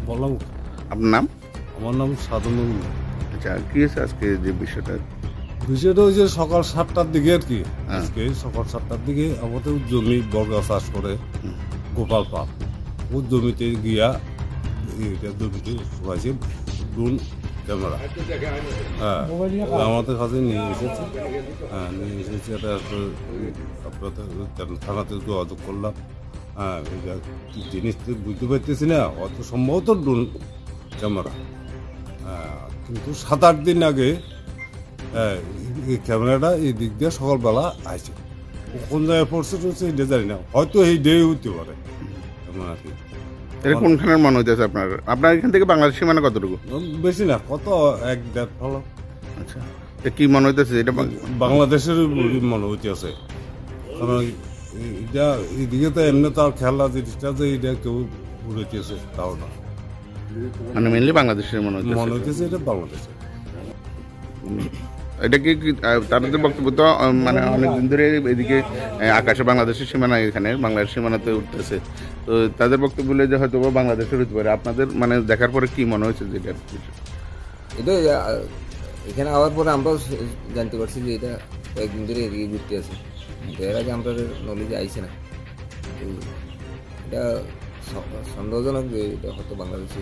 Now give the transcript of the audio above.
বললাম আপনার নাম? আমার নাম সাধন। আচ্ছা, কি হয়েছে আজকে যে বিষয়টা? বিষয়টা ওই যে সকাল 7টার দিকে আর কি, আজকে সকাল 7টার দিকে আমাদের জমি বর্গা চাষ করে গোপাল পাল, ও জমিতে গিয়া এটা জমিতে শুকাইছে ড্রোন ক্যামেরা। হ্যাঁ, আমাদের কাছে নিয়ে এসেছে। হ্যাঁ, নিয়ে এসেছে। এটা আপনাদের থানাতে যোগাযোগ করলাম। হ্যাঁ, এটা কি জিনিস তো বুঝতে পারতেছি না, অত সম্ভবত ড্রোন ক্যামেরা। হ্যাঁ, কিন্তু 7-8 দিন আগে এই ক্যামেরাটা এই দিক দিয়ে সকালবেলা আসছে। কোন জায়গায় পড়ছে টড়ছে এটা জানি না, হয়তো এই ডে হতে পারে ক্যামেরা। এটা কোনখানের মনে হইতেছে আপনার? আপনার এখান থেকে বাংলাদেশ সীমানা কতটুকু? বেশি না, কত 1-1.5 ফলো। আচ্ছা, কি মনে হইতেছে এটা? বাংলাদেশের মনে হইতেছে, কারণ এটা এদিকে তো এমনি তার খেলা জিনিসটা যে এটা কেউ উড়েছে তাও না, মানে মেনলি বাংলাদেশের মনে হইতেছে এটা বাংলাদেশের। এটা কি তাদের বক্তব্য তো মানে অনেকদিন ধরে এদিকে আকাশে বাংলাদেশের সীমানা, এখানে বাংলাদেশ সীমানাতে উঠতেছে, তো তাদের বক্তব্য বলে যে হয়তো বাংলাদেশের হতে পারে। আপনাদের মানে দেখার পরে কি মনে হয়েছে যে এটা এখানে আওয়ার পরে আমরাও জানতে পারছি যে এটা কয়েকদিন ধরে এদিকে ঘুরতে আছে, এর আগে আমরা নলেজে আইছে না। তো এটা সন্দেহজনক যে এটা হয়তো বাংলাদেশে।